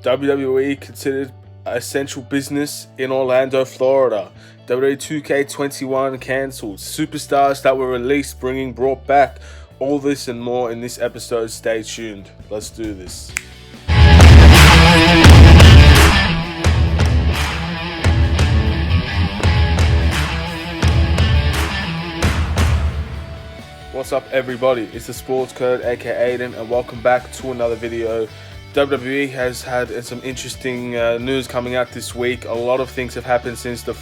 WWE considered essential business in Orlando, Florida. WWE 2K21 cancelled. Superstars that were released brought back. All this and more in this episode. Stay tuned. Let's do this. What's up, everybody? It's the Sports Code, aka Aiden, and welcome back to another video. WWE has had some interesting news coming out this week. A lot of things have happened since the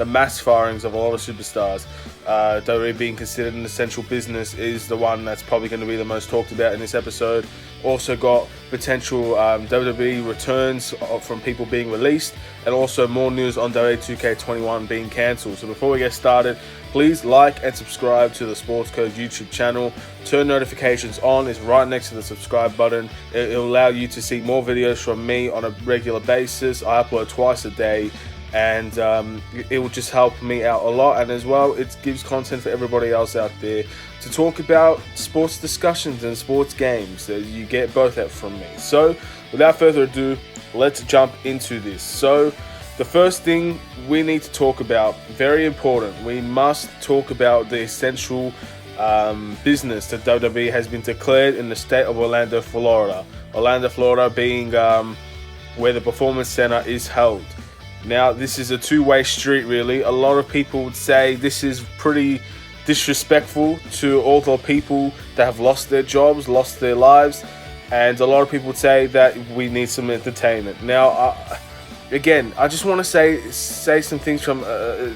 mass firings of a lot of superstars. WWE being considered an essential business is the one that's probably going to be the most talked about in this episode. Also got potential WWE returns from people being released, and also more news on WWE 2K21 being cancelled. So before we get started, please like and subscribe to the Sports Code YouTube channel. Turn notifications on. It's right next to the subscribe button. It'll allow you to see more videos from me on a regular basis. I upload twice a day, and it will just help me out a lot, and as well it gives content for everybody else out there to talk about sports discussions and sports games. So you get both out from me. So without further ado, let's jump into this. So the first thing we need to talk about, very important, we must talk about the essential business that WWE has been declared in the state of Orlando, Florida. Orlando, Florida being where the Performance Center is held. Now, this is a two-way street, really. A lot of people would say this is pretty disrespectful to all the people that have lost their jobs, lost their lives, and a lot of people would say that we need some entertainment. Now, again, I just want to say some things from a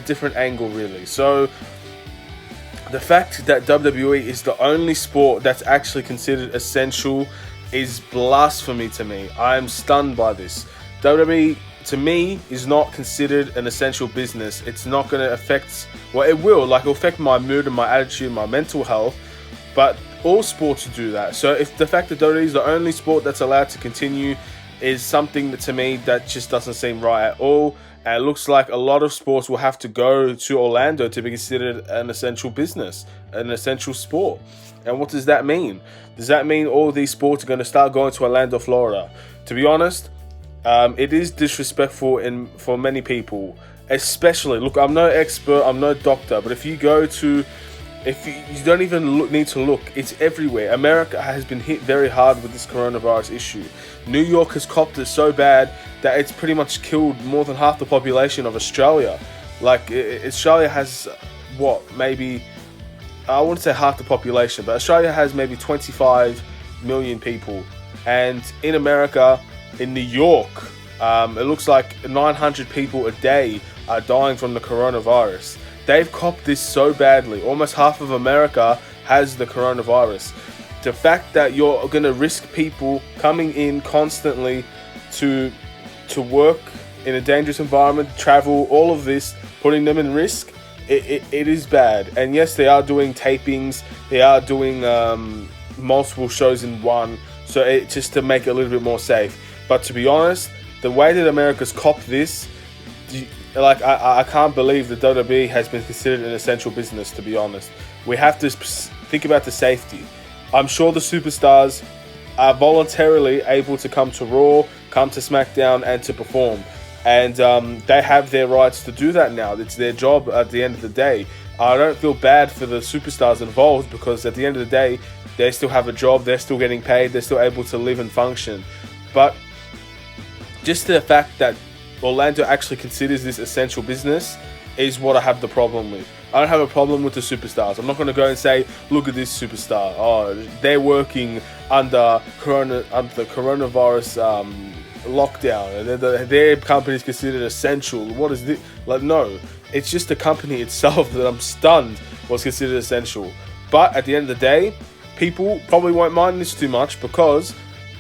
different angle, really. So, the fact that WWE is the only sport that's actually considered essential is blasphemy to me. I am stunned by this. WWE, to me, is not considered an essential business. It's not going to affect, well, it will, like, it'll affect my mood and my attitude, my mental health, but all sports do that. So if the fact that WWE is the only sport that's allowed to continue is something that, to me, that just doesn't seem right at all. And it looks like a lot of sports will have to go to Orlando to be considered an essential business, an essential sport. And what does that mean? Does that mean all these sports are going to start going to Orlando, Florida? To be honest, it is disrespectful for many people, especially, look, I'm no expert, I'm no doctor, but if you don't even need to look, it's everywhere. America has been hit very hard with this coronavirus issue. New York has copped it so bad that it's pretty much killed more than half the population of Australia. Like, Australia has, maybe, I wouldn't say half the population, but Australia has maybe 25 million people. And in America, in New York, it looks like 900 people a day are dying from the coronavirus. They've copped this so badly. Almost half of America has the coronavirus. The fact that you're going to risk people coming in constantly to work in a dangerous environment, travel, all of this, putting them in risk, it is bad. And yes, they are doing tapings. They are doing multiple shows in one, so just to make it a little bit more safe. But to be honest, the way that America's copped this, like, I can't believe that WWE has been considered an essential business, to be honest. We have to think about the safety. I'm sure the superstars are voluntarily able to come to Raw, come to SmackDown, and to perform. And they have their rights to do that now. It's their job at the end of the day. I don't feel bad for the superstars involved, because at the end of the day, they still have a job, they're still getting paid, they're still able to live and function. But just the fact that Orlando actually considers this essential business is what I have the problem with. I don't have a problem with the superstars. I'm not going to go and say, look at this superstar. Oh, they're working under the coronavirus lockdown. Their company is considered essential. What is this? Like, no, it's just the company itself that I'm stunned was considered essential. But at the end of the day, people probably won't mind this too much, because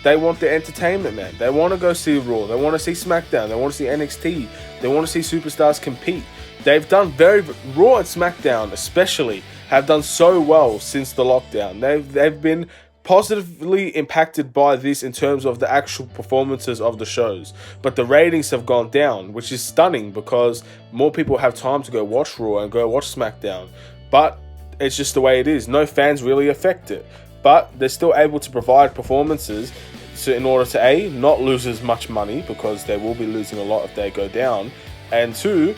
they want the entertainment, man. They want to go see Raw. They want to see SmackDown. They want to see NXT. They want to see superstars compete. They've done Raw and SmackDown especially have done so well since the lockdown. They've been positively impacted by this in terms of the actual performances of the shows. But the ratings have gone down, which is stunning, because more people have time to go watch Raw and go watch SmackDown. But it's just the way it is. No fans really affect it. But they're still able to provide performances so in order to A, not lose as much money, because they will be losing a lot if they go down, and two,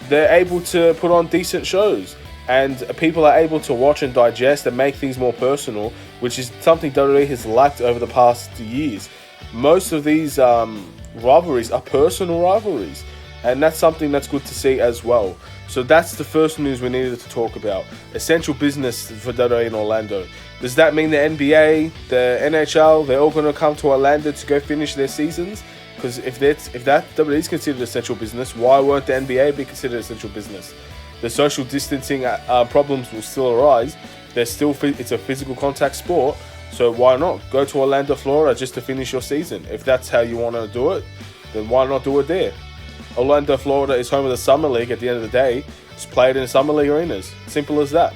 they're able to put on decent shows, and people are able to watch and digest and make things more personal, which is something WWE has lacked over the past years. Most of these rivalries are personal rivalries, and that's something that's good to see as well. So that's the first news we needed to talk about. Essential business for WWE in Orlando. Does that mean the NBA, the NHL, they're all going to come to Orlando to go finish their seasons? Because if that WWE is considered essential business, why won't the NBA be considered essential business? The social distancing problems will still arise. It's a physical contact sport, so why not go to Orlando, Florida, just to finish your season? If that's how you want to do it, then why not do it there? Orlando, Florida is home of the Summer League. At the end of the day, it's played in Summer League arenas. Simple as that.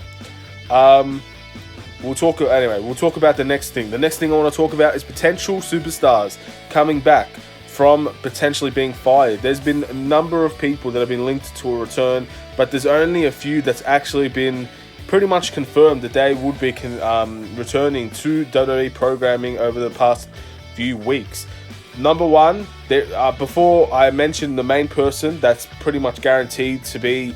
We'll talk about the next thing. The next thing I want to talk about is potential superstars coming back from potentially being fired. There's been a number of people that have been linked to a return, but there's only a few that's actually been pretty much confirmed that they would be returning to WWE programming over the past few weeks. Number one, before I mention the main person that's pretty much guaranteed to be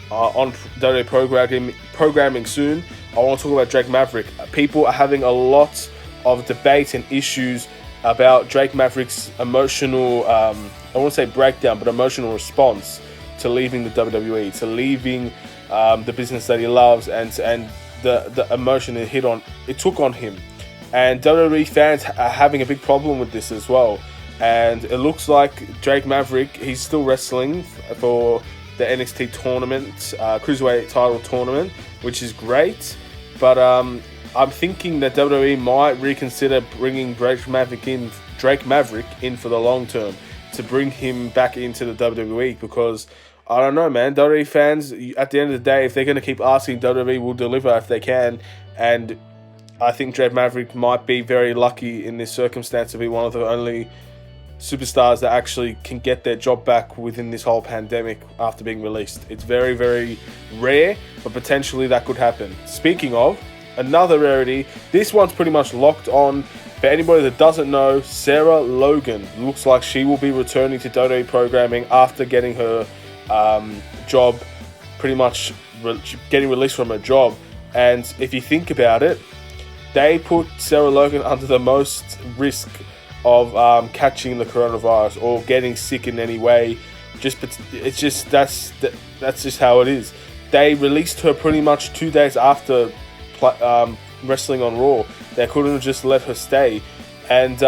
on WWE programming soon, I want to talk about Drake Maverick. People are having a lot of debate and issues about Drake Maverick's emotional, I won't say breakdown, but emotional response to leaving the WWE, to leaving the business that he loves, and the emotion it took on him. And WWE fans are having a big problem with this as well. And it looks like Drake Maverick, he's still wrestling for the NXT tournament, Cruiserweight title tournament, which is great. But I'm thinking that WWE might reconsider bringing Drake Maverick in for the long term, to bring him back into the WWE, because I don't know, man. WWE fans, at the end of the day, if they're going to keep asking, WWE will deliver if they can. And I think Drake Maverick might be very lucky in this circumstance to be one of the only superstars that actually can get their job back within this whole pandemic after being released. It's very, very rare, but potentially that could happen. Speaking of another rarity, this one's pretty much locked on. For anybody that doesn't know, Sarah Logan looks like she will be returning to WWE programming after getting her job, pretty much getting released from her job. And if you think about it, they put Sarah Logan under the most risk of catching the coronavirus or getting sick in any way. That's just how it is. They released her pretty much 2 days after wrestling on Raw. They couldn't have just let her stay. And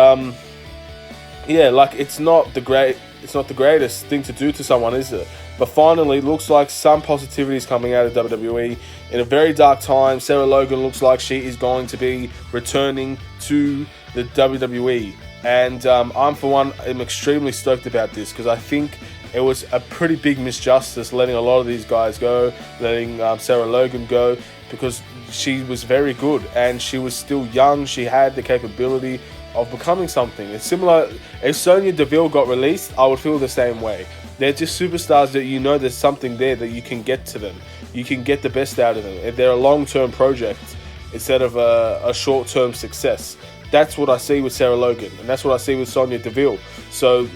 it's not the greatest thing to do to someone, is it? But finally, it looks like some positivity is coming out of WWE. In a very dark time, Sarah Logan looks like she is going to be returning to the WWE. And I'm, for one, am extremely stoked about this, because I think it was a pretty big misjustice letting a lot of these guys go, letting Sarah Logan go, because she was very good and she was still young. She had the capability of becoming something. It's similar, if Sonya Deville got released, I would feel the same way. They're just superstars that you know there's something there that you can get to them. You can get the best out of them. They're a long-term project instead of a short-term success. That's what I see with Sarah Logan, and that's what I see with Sonya Deville. So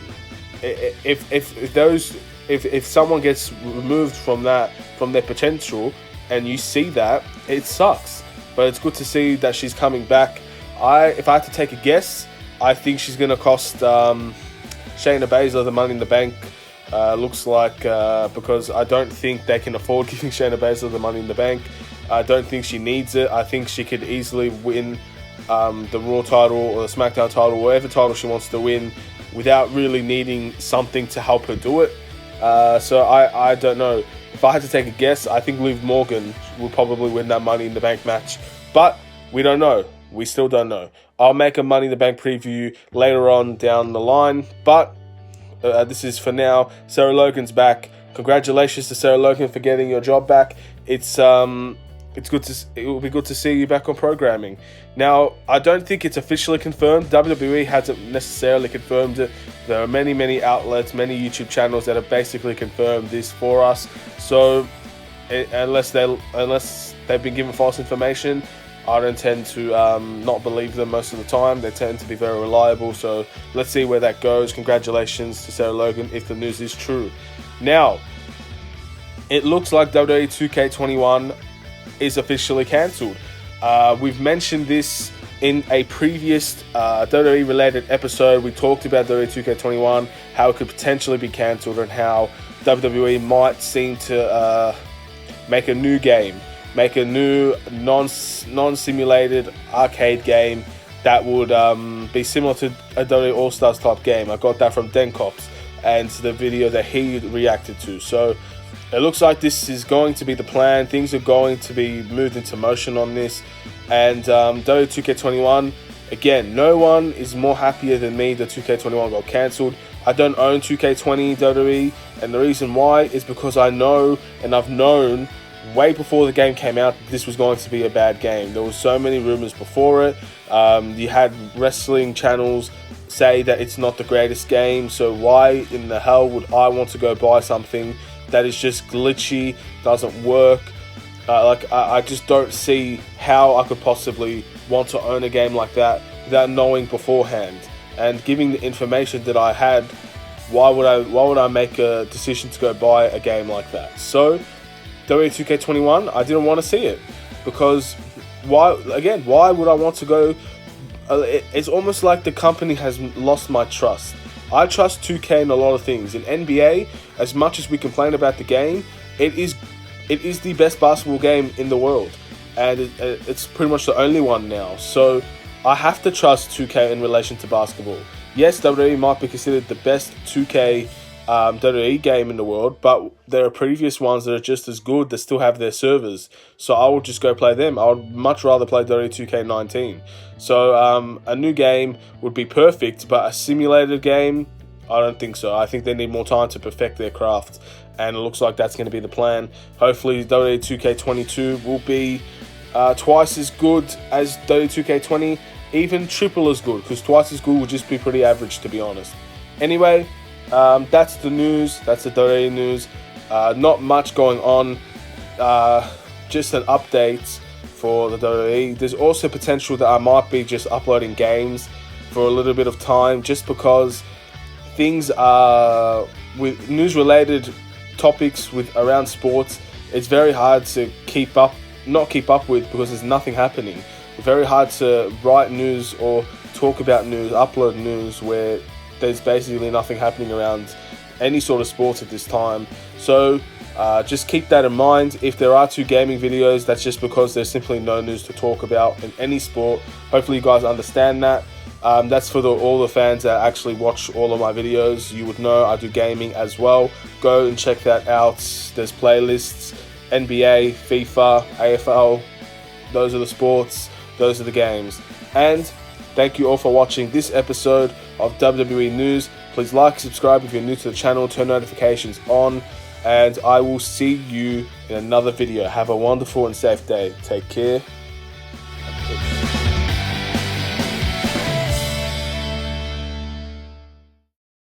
if someone gets removed from their potential, and you see that, it sucks. But it's good to see that she's coming back. If I had to take a guess, I think she's going to cost Shayna Baszler the Money in the Bank. Looks like, because I don't think they can afford giving Shayna Baszler the Money in the Bank. I don't think she needs it. I think she could easily win the Raw title or the SmackDown title, whatever title she wants to win, without really needing something to help her do it. So I don't know. If I had to take a guess, I think Liv Morgan will probably win that Money in the Bank match. But we don't know. We still don't know. I'll make a Money in the Bank preview later on down the line. But this is for now. Sarah Logan's back. Congratulations to Sarah Logan for getting your job back. It will be good to see you back on programming. Now, I don't think it's officially confirmed. WWE hasn't necessarily confirmed it. There are many outlets, many YouTube channels that have basically confirmed this for us. So, unless they've been given false information, I don't tend to not believe them most of the time. They tend to be very reliable. So let's see where that goes. Congratulations to Sarah Logan if the news is true. Now, it looks like WWE 2K21 is officially cancelled. We've mentioned this in a previous WWE related episode. We talked about WWE 2K21, how it could potentially be cancelled, and how WWE might seem to make a new game, make a new non-simulated arcade game that would be similar to a WWE All-Stars type game. I got that from Denkops and the video that he reacted to. So it looks like this is going to be the plan. Things are going to be moved into motion on this. And WWE 2K21, again, no one is more happier than me that 2K21 got cancelled. I don't own 2K20 WWE, and the reason why is because I know, and I've known way before the game came out, this was going to be a bad game. There were so many rumors before it. You had wrestling channels say that it's not the greatest game, so why in the hell would I want to go buy something that is just glitchy, doesn't work? I just don't see how I could possibly want to own a game like that without knowing beforehand. And giving the information that I had, why would I make a decision to go buy a game like that? So WWE 2K21, I didn't want to see it, because why would I want to go? It's almost like the company has lost my trust. I trust 2K in a lot of things. In NBA, as much as we complain about the game, it is the best basketball game in the world, and it's pretty much the only one now. So I have to trust 2K in relation to basketball. Yes, WWE might be considered the best 2K WWE game in the world, but there are previous ones that are just as good that still have their servers. So I would just go play them. I would much rather play WWE 2K19. So a new game would be perfect, but a simulated game, I don't think so. I think they need more time to perfect their craft, and it looks like that's going to be the plan. Hopefully WWE 2K22 will be twice as good as WWE 2K20, even triple as good, because twice as good would just be pretty average, to be honest. Anyway, that's the news. That's the WWE news. Not much going on. Just an update for the WWE. There's also potential that I might be just uploading games for a little bit of time, just because things are with news-related topics around sports. It's very hard to not keep up with, because there's nothing happening. It's very hard to write news or talk about news, upload news where there's basically nothing happening around any sort of sports at this time. So just keep that in mind. If there are 2 gaming videos, that's just because there's simply no news to talk about in any sport. Hopefully you guys understand that. That's for all the fans that actually watch all of my videos. You would know I do gaming as well. Go and check that out. There's playlists, NBA, FIFA, AFL. Those are the sports. Those are the games. And thank you all for watching this episode of WWE News. Please like, subscribe if you're new to the channel, turn notifications on, and I will see you in another video. Have a wonderful and safe day. Take care.